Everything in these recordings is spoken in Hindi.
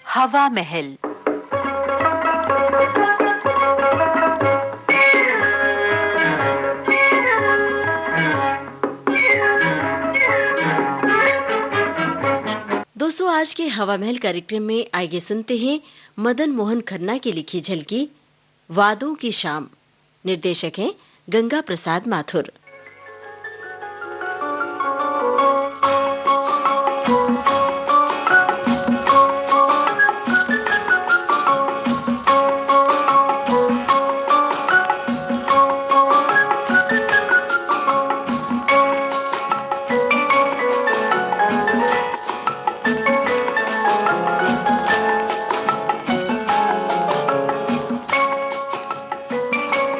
हवा महल। दोस्तों, आज के हवा महल कार्यक्रम में आइए सुनते हैं मदन मोहन खन्ना की लिखी झलकी वादों की शाम। निर्देशक हैं गंगा प्रसाद माथुर।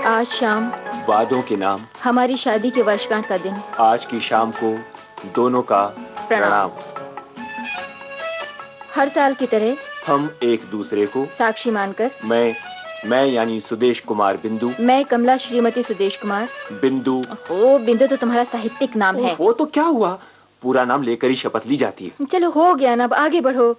आज शाम वादों के नाम हमारी शादी के वर्षगांठ का दिन। आज की शाम को दोनों का प्रणाम। हर साल की तरह हम एक दूसरे को साक्षी मानकर मैं यानी सुदेश कुमार बिंदु, मैं कमला श्रीमती सुदेश कुमार बिंदु। ओ बिंदु तो तुम्हारा साहित्यिक नाम है। वो तो क्या हुआ, पूरा नाम लेकर ही शपथ ली जाती है। चलो हो गया ना, अब आगे बढ़ो।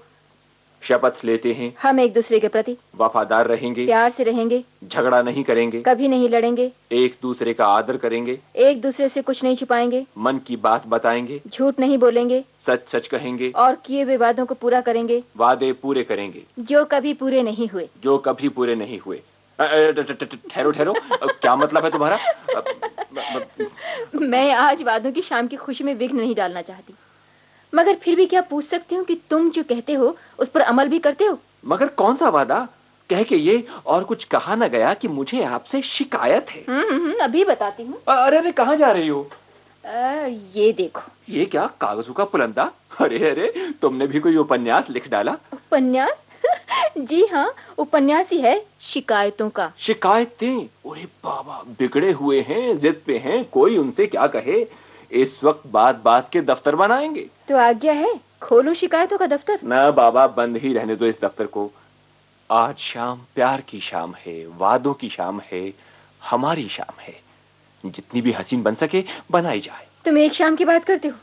शपथ लेते हैं हम एक दूसरे के प्रति वफादार रहेंगे, प्यार से रहेंगे, झगड़ा नहीं करेंगे, कभी नहीं लड़ेंगे, एक दूसरे का आदर करेंगे, एक दूसरे से कुछ नहीं छिपाएंगे, मन की बात बताएंगे, झूठ नहीं बोलेंगे, सच सच कहेंगे और किए हुए वादों को पूरा करेंगे, वादे पूरे करेंगे जो कभी पूरे नहीं हुए। ठहरो ठहरो, क्या मतलब है तुम्हारा? मैं आज वादों की शाम की खुशी में विघ्न नहीं डालना चाहती, मगर फिर भी क्या पूछ सकती हूँ कि तुम जो कहते हो उस पर अमल भी करते हो? मगर कौन सा वादा? कह के ये और कुछ कहा न गया कि मुझे आपसे शिकायत है। अभी बताती हूँ। अरे अरे, कहाँ जा रही हो? ये देखो। ये क्या, कागजों का पुलंदा? अरे अरे, तुमने भी कोई उपन्यास लिख डाला? उपन्यास? जी हाँ, उपन्यास ही है, शिकायतों का। शिकायतें? अरे बाबा, बिगड़े हुए हैं, जिद पे हैं, कोई उनसे क्या कहे। इस वक्त बात बात के दफ्तर बनाएंगे। तो आज्ञा है, खोलो शिकायतों का दफ्तर। ना बाबा, बंद ही रहने दो इस दफ्तर को। आज शाम प्यार की शाम है, वादों की शाम है, हमारी शाम है। जितनी भी हसीन बन सके बनाई जाए। तुम एक शाम की बात करते हो,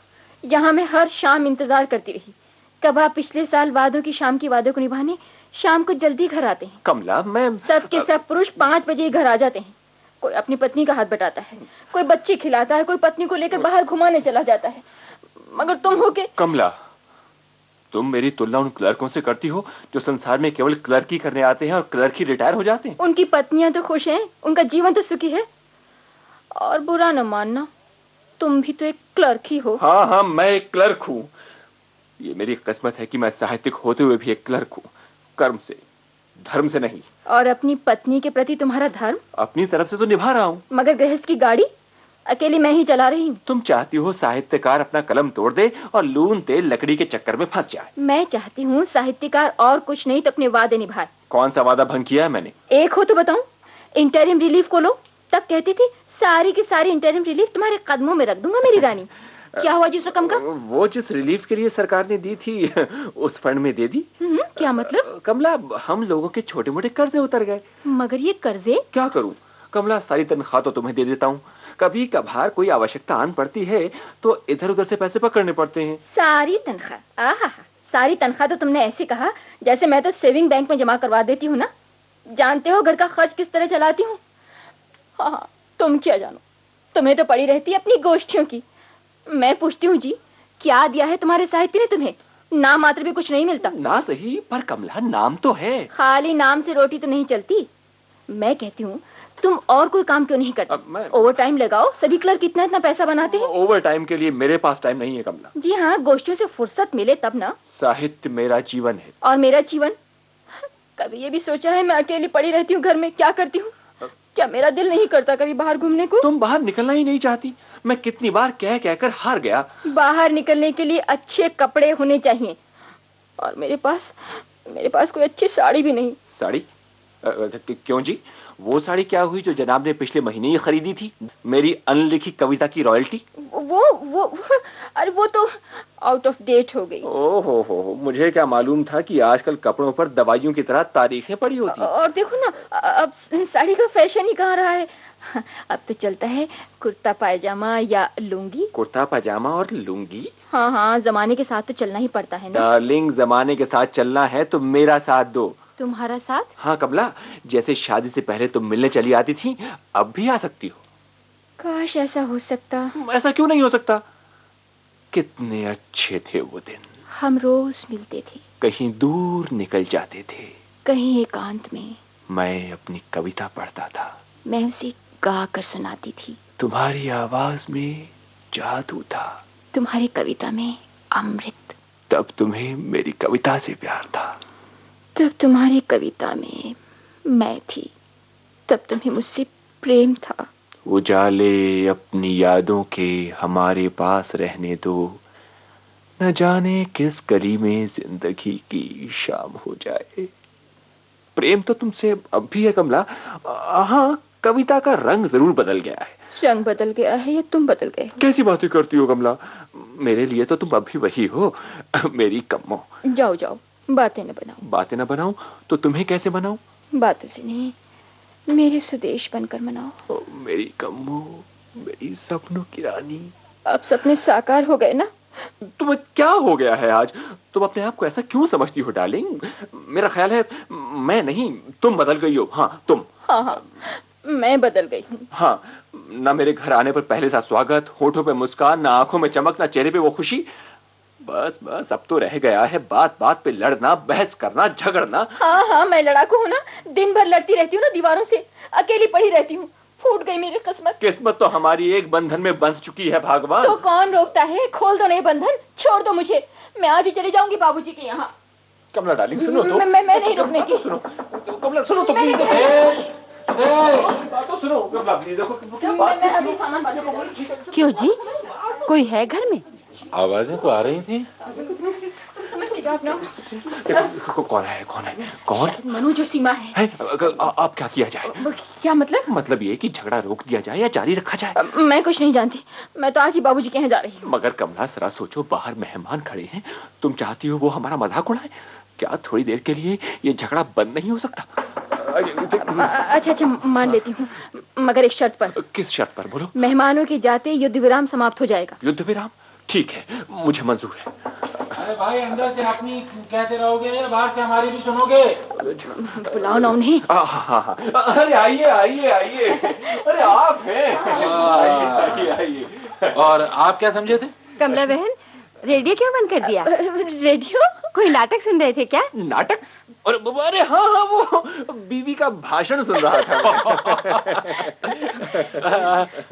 यहाँ मैं हर शाम इंतजार करती रही। कब आप पिछले साल वादों की शाम की वादों को निभाने शाम को जल्दी घर आते हैं। कमला, मैं सब के सब पुरुष 5 बजे घर आ जाते हैं। कोई अपनी पत्नी का हाथ बटाता है, कोई बच्चे खिलाता है, कोई पत्नी को लेकर बाहर घुमाने चला जाता है, मगर तुम हो के। कमला, तुम मेरी तुलना उन क्लर्कों से करती हो जो संसार में केवल क्लर्क ही करने आते हैं और क्लर्क ही रिटायर हो जाते हैं। उनकी पत्नियां तो खुश हैं, उनका जीवन तो सुखी है। और बुरा न मानना, तुम भी तो एक क्लर्क ही हो। हाँ हाँ, मैं एक क्लर्क हूँ। ये मेरी किस्मत है कि मैं साहित्यिक होते हुए भी एक क्लर्क हूँ, कर्म से, धर्म से नहीं। और अपनी पत्नी के प्रति तुम्हारा धर्म? अपनी तरफ से तो निभा रहा हूँ, मगर गृहस्थ की गाड़ी अकेली मैं ही चला रही हूँ। तुम चाहती हो साहित्यकार अपना कलम तोड़ दे और लून तेल लकड़ी के चक्कर में फंस जाए। मैं चाहती हूँ साहित्यकार और कुछ नहीं तो अपने वादे निभाए। कौन सा वादा भंग किया है मैंने? एक हो तो बताऊं। इंटरिम रिलीफ को लो, तब कहती थी सारी की सारी इंटरिम रिलीफ तुम्हारे कदमों में रख दूंगा मेरी रानी। क्या हुआ जिस रकम का? वो जिस रिलीफ के लिए सरकार ने दी थी उस फंड में दे दी। क्या मतलब? कमला, हम लोगों के छोटे मोटे कर्जे उतर गए। मगर ये कर्जे? क्या करूं कमला, सारी तनख्वाह तो तुम्हें दे देता हूँ। कभी कभार कोई आवश्यकता आन पड़ती है तो इधर उधर से पैसे पकड़ने पड़ते हैं। सारी तनख्वाह? आहा, सारी तनख्वाह तो तुमने ऐसे कहा जैसे मैं तो सेविंग बैंक में जमा करवा देती हूँ ना। जानते हो घर का खर्च किस तरह चलाती हूँ। हाँ, तुम क्या जानो, तुम्हें तो पड़ी रहती है अपनी गोष्ठियों की। मैं पूछती हूँ जी, क्या दिया है तुम्हारे साहित्य ने तुम्हें? नाम मात्र भी कुछ नहीं मिलता। ना सही, पर कमला नाम तो है। खाली नाम से रोटी तो नहीं चलती। मैं कहती हूँ तुम और कोई काम क्यों नहीं करते? ओवर टाइम लगाओ, सभी क्लर्क इतना इतना पैसा बनाते हैं। ओवर टाइम के लिए मेरे पास टाइम नहीं है कमला। जी हाँ, गोष्ठियों से फुर्सत मिले तब ना। साहित्य मेरा जीवन है। और मेरा जीवन? कभी ये भी सोचा है मैं अकेली पड़ी रहती हूँ घर में, क्या करती हूँ? क्या मेरा दिल नहीं करता कभी बाहर घूमने को? तुम बाहर निकलना ही नहीं चाहती। मैं कितनी बार कह कहकर हार गया। बाहर निकलने के लिए अच्छे कपड़े होने चाहिए, और मेरे पास कोई अच्छी साड़ी भी नहीं। साड़ी? क्यों जी, वो साड़ी क्या हुई जो जनाब ने पिछले महीने ही खरीदी थी, मेरी अनलिखी कविता की रॉयल्टी? वो अरे वो तो आउट ऑफ डेट हो गई। ओहो, मुझे क्या मालूम था कि आजकल कपड़ों पर दवाइयों की तरह तारीखें पड़ी होती। और देखो ना, अब साड़ी का फैशन ही कहाँ रहा है। अब तो चलता है कुर्ता पायजामा या लुंगी। कुर्ता पायजामा और लुंगी? हाँ हाँ, जमाने के साथ तो चलना ही पड़ता है ना। डार्लिंग, जमाने के साथ चलना है तो मेरा साथ दो। तुम्हारा साथ? हाँ कमला, जैसे शादी से पहले तुम मिलने चली आती थी, अब भी आ सकती हो। काश ऐसा हो सकता। ऐसा क्यों नहीं हो सकता? कितने अच्छे थे वो दिन। हम रोज मिलते थे, कहीं दूर निकल जाते थे। कहीं एकांत में। मैं अपनी कविता पढ़ता था, मैं उसे गा कर सुनाती थी। तुम्हारी आवाज में जादू था, तुम्हारी कविता में अमृत। तब तुम्हें मेरी कविता से प्यार था। तब तुम्हारी कविता में मैं थी, तब तुम्हें मुझसे प्रेम था। उजाले अपनी यादों के हमारे पास रहने दो, न जाने किस गली में जिंदगी की शाम हो जाए। प्रेम तो तुमसे अब भी है कमला। हाँ, कविता का रंग जरूर बदल गया है। रंग बदल गया है या तुम बदल गए हो? कैसी बातें करती हो कमला? मेरे लिए तो तुम अभी वही हो, मेरी कम्मो। जाओ जाओ, बातें न बनाओ। बातें न बनाऊं तो तुम्हें कैसे बनाऊं? बातों से नहीं, मेरे स्वदेश बनकर मनाओ। ओ, मेरी कम्मो, मेरी सपनों की रानी। अब सपने साकार हो गए ना? तुम्हें क्या हो गया है आज? तुम अपने आप को ऐसा क्यों समझती हो डार्लिंग? मेरा ख्याल है मैं नहीं, तुम बदल गई हो। हाँ तुम। हाँ हाँ, मैं बदल गई हूँ। हाँ, ना मेरे घर आने पर पहले सा स्वागत, होठों पे मुस्कान, ना आंखों में चमक, ना चेहरे पे वो खुशी। बस बस, अब तो रह गया है बात बात पे लड़ना, बहस करना, झगड़ना। हाँ हाँ, मैं लड़ाकू हूँ ना। दिन भर लड़ती रहती हूँ ना दीवारों से, अकेली पड़ी रहती हूँ। फूट गई मेरी किस्मत। किस्मत तो हमारी एक बंधन में बंध चुकी है भगवान। तो कौन रोकता है? खोल दो नहीं बंधन, छोड़ दो मुझे। मैं आज ही चली जाऊंगी बाबूजी के यहाँ। कमला डार्लिंग सुनो तो। मैं नहीं रुकने की। सुनो कमला, सुनो तो प्लीज। तो सुनो कमला प्लीज, देखो क्या बात है। अभी सामान बांध के क्यों जी, कोई है घर में? आवाजें तो आ रही थी। समझ नहीं पाया अपना। कौन है? कौन है? कौन? मनु जो सीमा है। अब क्या किया जाए? क्या मतलब? मतलब ये कि झगड़ा रोक दिया जाए या जारी रखा जाए? मैं कुछ नहीं जानती। मैं तो आज ही बाबूजी के यहाँ जा रही हूँ। मगर कमला जरा सोचो, बाहर मेहमान खड़े हैं, तुम चाहती हो वो हमारा मजाक उड़ाए? क्या थोड़ी देर के लिए ये झगड़ा बंद नहीं हो सकता? अच्छा अच्छा, मान लेती हूँ, मगर एक शर्त पर। किस शर्त पर? बोलो। मेहमानों के जाते युद्ध विराम समाप्त हो जाएगा। युद्ध विराम? ठीक है, मुझे मंजूर है। अरे भाई, अंदर से अपनी कहते रहोगे, बाहर से हमारी भी सुनोगे। बुलाओ ना उन्हें। हाँ हाँ हाँ, अरे आइए आइए आइए। अरे आप हैं? आइए आइए। और आप क्या समझे थे? कमला बहन, रेडियो क्यों बंद कर दिया? रेडियो? कोई नाटक सुन रहे थे क्या? नाटक? अरे हाँ हाँ, वो बीवी का भाषण सुन रहा था।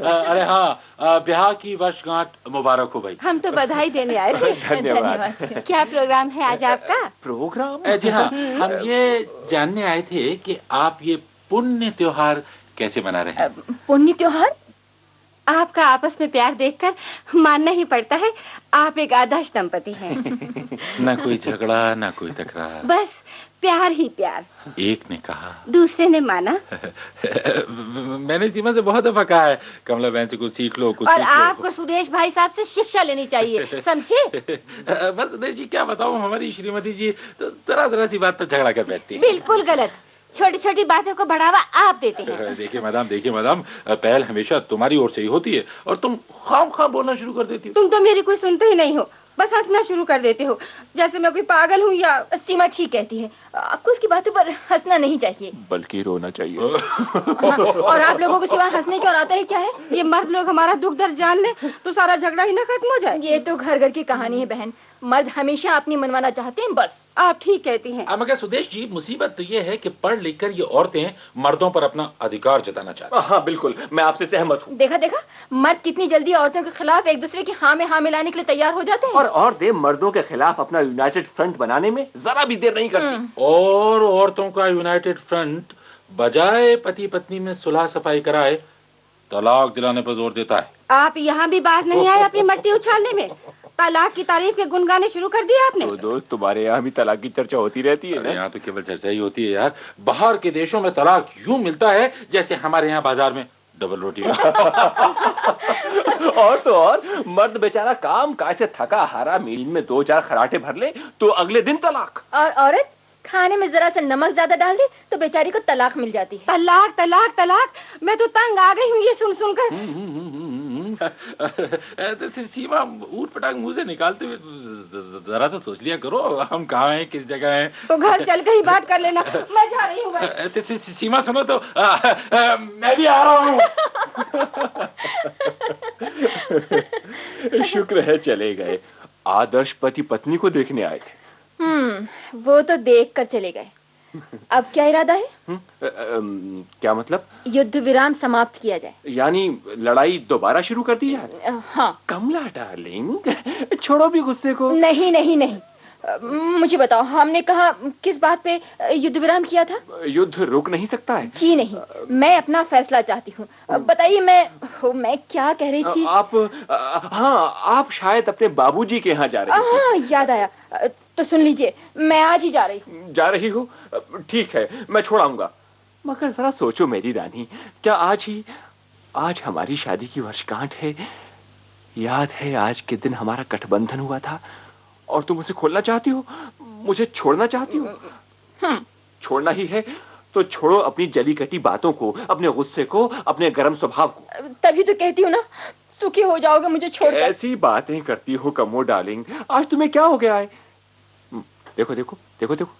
अरे हाँ, ब्याह की वर्षगांठ मुबारक हो भाई। हम तो बधाई देने आए थे। धन्यवाद। क्या प्रोग्राम है आज आपका? प्रोग्राम? जी हाँ, हम ये जानने आए थे कि आप ये पुण्य त्योहार कैसे मना रहे हैं। पुण्य त्योहार? आपका आपस में प्यार देखकर मानना ही पड़ता है, आप एक आदर्श दंपति हैं। ना कोई झगड़ा, ना कोई तकरार, बस प्यार ही प्यार। एक ने कहा, दूसरे ने माना। मैंने सीमा से बहुत दफा कहा है, कमला बहन से कुछ सीख लो, कुछ और सीख लो। आपको सुरेश भाई साहब से शिक्षा लेनी चाहिए, समझे? बस सुरेश जी, क्या बताऊं, हमारी श्रीमती जी तो जरा सी बात पर झगड़ा कर बैठती है। बिल्कुल गलत। छोटी छोटी बातों को बढ़ावा आप देते हैं। देखिए मैडम, पहल हमेशा तुम्हारी ओर से ही होती है और तुम खाम बोलना शुरू कर देती हो। तुम तो मेरी कोई सुनते ही नहीं हो, बस हंसना शुरू कर देते हो, जैसे मैं कोई पागल हूँ या। सीमा ठीक कहती है, आपको उसकी बातों पर हंसना नहीं चाहिए, बल्कि रोना चाहिए। और आप लोगों को सिवा हंसने की और आता है क्या है? ये मर्द लोग हमारा दुख दर्द जान ले तो सारा झगड़ा ही ना खत्म हो जाए। ये तो घर घर की कहानी है बहन। मर्द हमेशा अपनी मनवाना चाहते हैं, बस। आप ठीक कहती हैं। मगर सुदेश जी, मुसीबत तो ये है कि पढ़ लिख कर ये औरतें मर्दों पर अपना अधिकार जताना चाहती हैं। हाँ बिल्कुल, मैं आपसे सहमत हूँ। देखा, मर्द कितनी जल्दी औरतों के खिलाफ एक दूसरे की हाँ में हाँ मिलाने के लिए तैयार हो जाते हैं। और औरतें मर्दों के खिलाफ अपना यूनाइटेड फ्रंट बनाने में जरा भी देर नहीं करती। और औरतों का यूनाइटेड फ्रंट बजाय पति पत्नी में सुलह सफाई कराए, तलाक दिलाने पर जोर देता है। आप यहाँ भी बाज नहीं आए अपनी मट्टी उछालने में। तलाक की तारीफ के गुनगाने शुरू कर दिए आपने। तो दोस्त, तुम्हारे यहाँ भी तलाक की चर्चा होती रहती है ना? यहाँ तो केवल चर्चा ही होती है यार। बाहर के देशों में तलाक यूं मिलता है जैसे हमारे यहाँ बाजार में डबल रोटी। और तो और, मर्द बेचारा काम काज से थका हारा मील में 2-4 खराटे भर ले तो अगले दिन तलाक। और औरत खाने में जरा सा नमक ज्यादा डाल दे तो बेचारी को तलाक मिल जाती है। तलाक तलाक तलाक, मैं तो तंग आ गई हूँ ये सुन सुनकर। सीमा ऊट पटांग मुंह से निकालते हुए जरा तो सोच लिया करो, हम कहाँ हैं, किस जगह हैं। तो घर चल के ही बात कर लेना, मैं जा रही हूँ भाई। सीमा सुनो तो, मैं भी आ रहा हूँ। शुक्र है चले गए, आदर्श पति पत्नी को देखने आए थे। वो तो देख कर चले गए। अब क्या इरादा है? क्या मतलब? युद्ध विराम समाप्त किया जाए, यानी लड़ाई दोबारा शुरू कर दी जाए? हाँ। कमला डार्लिंग, छोड़ो भी गुस्से को। नहीं नहीं नहीं, मुझे बताओ, हमने कहा किस बात पे युद्ध विराम किया था? युद्ध रुक नहीं सकता है। जी नहीं, मैं अपना फैसला चाहती हूँ। बताइए, मैं क्या कह रही थी? आप शायद अपने बाबूजी के यहाँ जा रही थी। हाँ, याद आया। तो सुन लीजिए, मैं आज ही जा रही हूँ। जा रही हो? ठीक है, मैं छोड़ आऊंगा। मगर जरा सोचो मेरी रानी, क्या आज हमारी शादी की वर्षगांठ है। याद है आज के दिन हमारा गठबंधन हुआ था, और तुम उसे खोलना चाहती हो, मुझे छोड़ना चाहती हो। छोड़ना ही है तो छोड़ो अपनी जली कटी बातों को, अपने गुस्से को, अपने गर्म स्वभाव को। तभी तो कहती हूँ ना, सुखी हो जाओगे मुझे छोड़कर। ऐसी बातें करती हो कमो डार्लिंग, आज तुम्हें क्या हो गया है? देखो देखो देखो देखो,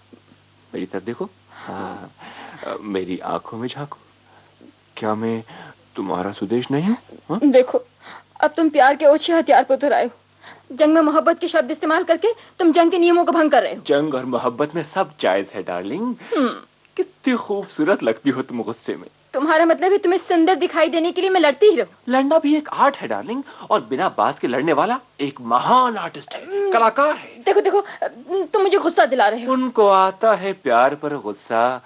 मेरी तरफ देखो। हाँ, मेरी आंखों में झांको। क्या मैं तुम्हारा सुदेश नहीं हूँ? देखो, अब तुम प्यार के ओछे हथियार पर उतर आए हो। जंग में मोहब्बत के शब्द इस्तेमाल करके तुम जंग के नियमों का भंग कर रहे हो। जंग और मोहब्बत में सब जायज है डार्लिंग। कितनी खूबसूरत लगती हो तुम गुस्से में। तुम्हारा मतलब है तुम्हें सुंदर दिखाई देने के लिए मैं लड़ती ही रहूं? लड़ना भी एक आर्ट है डार्लिंग, और बिना बात के लड़ने वाला एक महान आर्टिस्ट है, कलाकार है। देखो देखो, तुम मुझे गुस्सा दिला रहे हो। उनको आता है प्यार पर गुस्सा,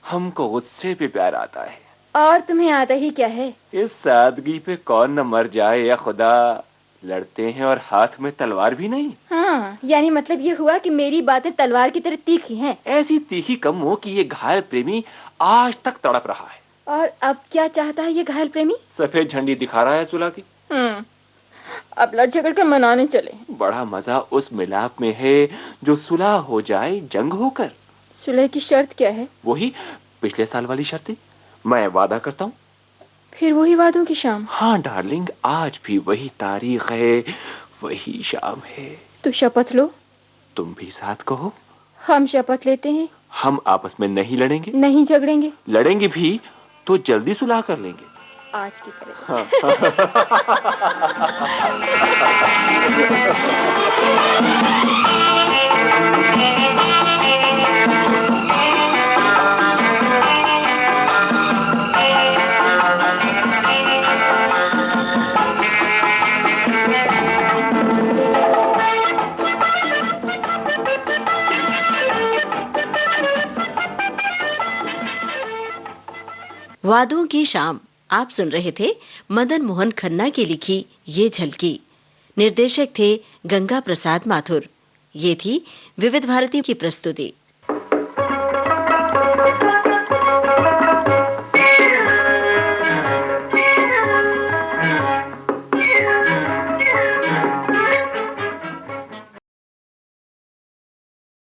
हमको गुस्से पे प्यार आता है। और तुम्हें आता ही क्या है? इस सादगी पे कौन न मर जाए या खुदा। लड़ते हैं और हाथ में तलवार भी नहीं। हाँ, यानी मतलब ये हुआ कि मेरी बातें तलवार की तरह तीखी हैं। ऐसी तीखी कम हो कि ये घायल प्रेमी आज तक तड़प रहा है। और अब क्या चाहता है ये घायल प्रेमी? सफेद झंडी दिखा रहा है सुलह की। अब लड़ झगड़ कर मनाने चले। बड़ा मजा उस मिलाप में है जो सुलह हो जाए जंग होकर। सुलह की शर्त क्या है? वही पिछले साल वाली शर्तें। मैं वादा करता हूँ। फिर वही वादों की शाम? हाँ डार्लिंग, आज भी वही तारीख है, वही शाम है। तो शपथ लो। तुम भी साथ कहो। हम शपथ लेते हैं, हम आपस में नहीं लड़ेंगे, नहीं झगड़ेंगे। लड़ेंगे भी तो जल्दी सुलह कर लेंगे, आज की तरह। वादों की शाम आप सुन रहे थे मदन मोहन खन्ना की लिखी ये झलकी। निर्देशक थे गंगा प्रसाद माथुर। ये थी विविध भारती की प्रस्तुति।